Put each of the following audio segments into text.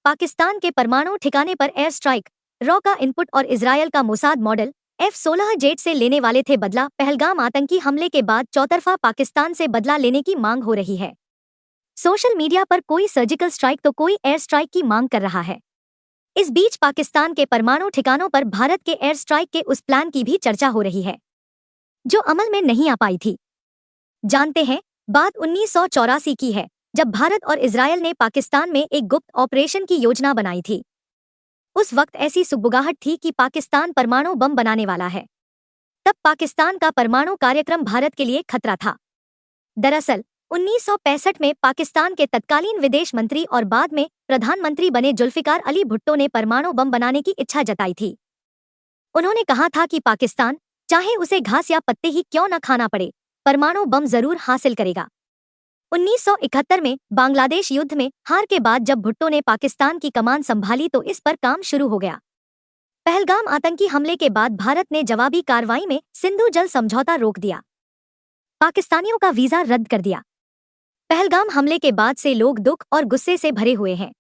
पाकिस्तान के परमाणु ठिकाने पर एयर स्ट्राइक, रॉ का इनपुट और इजरायल का मोसाद मॉडल F-16 जेट से लेने वाले थे बदला। पहलगाम आतंकी हमले के बाद चौतरफा पाकिस्तान से बदला लेने की मांग हो रही है। सोशल मीडिया पर कोई सर्जिकल स्ट्राइक तो कोई एयर स्ट्राइक की मांग कर रहा है। इस बीच पाकिस्तान के परमाणु ठिकानों पर भारत के एयर स्ट्राइक के उस प्लान की भी चर्चा हो रही है जो अमल में नहीं आ पाई थी। जानते हैं, बात 1984 की है, जब भारत और इजरायल ने पाकिस्तान में एक गुप्त ऑपरेशन की योजना बनाई थी। उस वक्त ऐसी सुगबुगाहट थी कि पाकिस्तान परमाणु बम बनाने वाला है। तब पाकिस्तान का परमाणु कार्यक्रम भारत के लिए खतरा था। दरअसल 1965 में पाकिस्तान के तत्कालीन विदेश मंत्री और बाद में प्रधानमंत्री बने जुल्फिकार अली भुट्टो ने परमाणु बम बनाने की इच्छा जताई थी। उन्होंने कहा था कि पाकिस्तान चाहे उसे घास या पत्ते ही क्यों न खाना पड़े, परमाणु बम जरूर हासिल करेगा। 1971 में बांग्लादेश युद्ध में हार के बाद जब भुट्टो ने पाकिस्तान की कमान संभाली तो इस पर काम शुरू हो गया। पहलगाम आतंकी हमले के बाद भारत ने जवाबी कार्रवाई में सिंधु जल समझौता रोक दिया, पाकिस्तानियों का वीजा रद्द कर दिया। पहलगाम हमले के बाद से लोग दुख और गुस्से से भरे हुए हैं।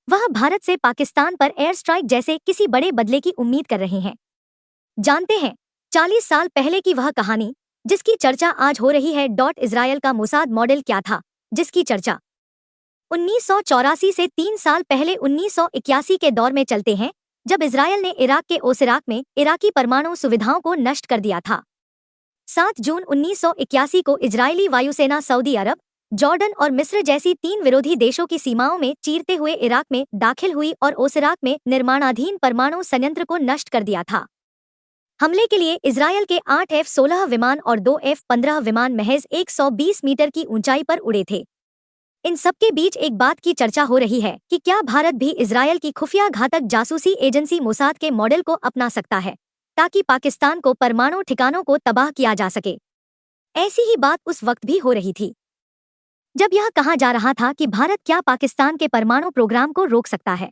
वह भारत से पाकिस्तान पर एयर स्ट्राइक जैसे किसी बड़े बदले की उम्मीद कर रहे हैं। जानते हैं 40 साल पहले की वह कहानी जिसकी चर्चा आज हो रही है। इजरायल का मोसाद मॉडल क्या था जिसकी चर्चा 1984 से 3 साल पहले 1981 के दौर में चलते हैं, जब इजरायल ने इराक के ओसिराक में इराकी परमाणु सुविधाओं को नष्ट कर दिया था। 7 जून 1981 को इजरायली वायुसेना सऊदी अरब, जॉर्डन और मिस्र जैसी 3 विरोधी देशों की सीमाओं में चीरते हुए इराक में दाखिल हुई और ओसिराक में निर्माणाधीन परमाणु संयंत्र को नष्ट कर दिया था। हमले के लिए इजरायल के 8 F-16 विमान और 2 F-15 विमान महज 120 मीटर की ऊंचाई पर उड़े थे। इन सबके बीच एक बात की चर्चा हो रही है कि क्या भारत भी इजरायल की खुफिया घातक जासूसी एजेंसी मोसाद के मॉडल को अपना सकता है ताकि पाकिस्तान को परमाणु ठिकानों को तबाह किया जा सके। ऐसी ही बात उस वक्त भी हो रही थी जब यह कहा जा रहा था कि भारत क्या पाकिस्तान के परमाणु प्रोग्राम को रोक सकता है।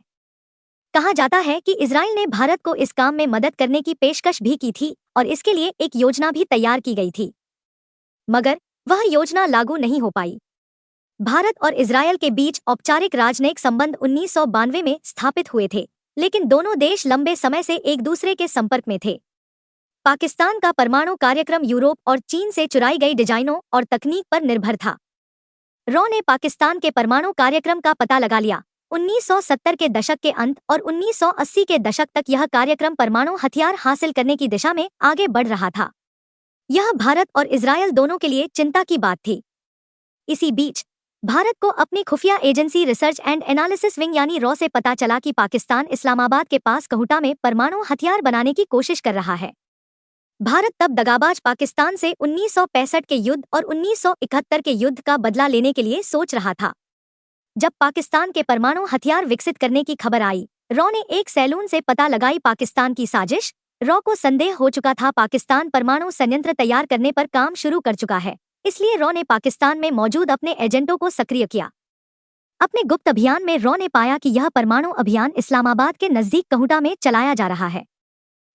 कहा जाता है कि इजरायल ने भारत को इस काम में मदद करने की पेशकश भी की थी और इसके लिए एक योजना भी तैयार की गई थी, मगर वह योजना लागू नहीं हो पाई। भारत और इजरायल के बीच औपचारिक राजनयिक संबंध 1992 में स्थापित हुए थे, लेकिन दोनों देश लंबे समय से एक दूसरे के संपर्क में थे। पाकिस्तान का परमाणु कार्यक्रम यूरोप और चीन से चुराई गई डिजाइनों और तकनीक पर निर्भर था। रॉ ने पाकिस्तान के परमाणु कार्यक्रम का पता लगा लिया। 1970 के दशक के अंत और 1980 के दशक तक यह कार्यक्रम परमाणु हथियार हासिल करने की दिशा में आगे बढ़ रहा था। यह भारत और इजरायल दोनों के लिए चिंता की बात थी। इसी बीच भारत को अपनी खुफिया agency research and analysis wing यानी रॉ से पता चला कि पाकिस्तान इस्लामाबाद के पास कहुटा में परमाणु हथियार बनाने की कोशिश कर रहा है। भारत तब दगाबाज पाकिस्तान से 1965 के युद्ध और 1971 के युद्ध का बदला लेने के लिए सोच रहा था। जब पाकिस्तान के परमाणु हथियार विकसित करने की खबर आई, रॉ ने एक सैलून से पता लगाई पाकिस्तान की साजिश। रॉ को संदेह हो चुका था पाकिस्तान परमाणु संयंत्र तैयार करने पर काम शुरू कर चुका है, इसलिए रॉ ने पाकिस्तान में मौजूद अपने एजेंटों को सक्रिय किया। अपने गुप्त अभियान में रॉ ने पाया कि यह परमाणु अभियान इस्लामाबाद के नजदीक कहुटा में चलाया जा रहा है।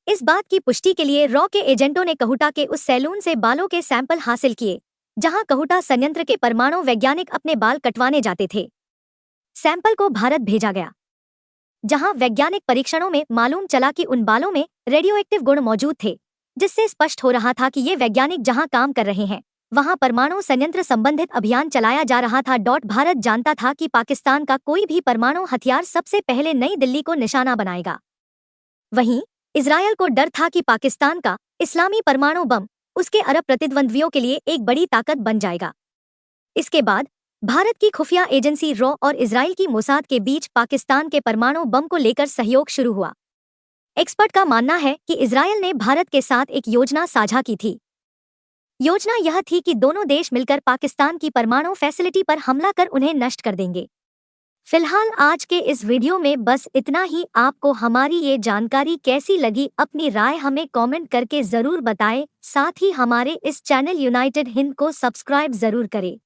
इस बात की पुष्टि के लिए रॉ के एजेंटों ने कहुटा के उस सैलून से बालों के सैंपल हासिल किए जहां कहुटा संयंत्र के परमाणु वैज्ञानिक अपने बाल कटवाने जाते थे। सैंपल को भारत भेजा गया, जहां वैज्ञानिक परीक्षणों में मालूम चला कि उन बालों में रेडियोएक्टिव गुण मौजूद थे, जिससे स्पष्ट हो रहा था कि ये वैज्ञानिक जहां काम कर रहे हैं वहां परमाणु संयंत्र संबंधित अभियान चलाया जा रहा था। भारत जानता था कि पाकिस्तान का कोई भी परमाणु हथियार सबसे पहले नई दिल्ली को निशाना बनाएगा। वहीं इजरायल को डर था कि पाकिस्तान का इस्लामी परमाणु बम उसके अरब प्रतिद्वंद्वियों के लिए एक बड़ी ताकत बन जाएगा। इसके बाद भारत की खुफिया एजेंसी रॉ और इजरायल की मोसाद के बीच पाकिस्तान के परमाणु बम को लेकर सहयोग शुरू हुआ। एक्सपर्ट का मानना है कि इजरायल ने भारत के साथ एक योजना साझा की थी। योजना यह थी कि दोनों देश मिलकर पाकिस्तान की परमाणु फैसिलिटी पर हमला कर उन्हें नष्ट कर देंगे। फिलहाल आज के इस वीडियो में बस इतना ही। आपको हमारी ये जानकारी कैसी लगी, अपनी राय हमें कमेंट करके जरूर बताएं। साथ ही हमारे इस चैनल यूनाइटेड हिंद को सब्सक्राइब जरूर करें।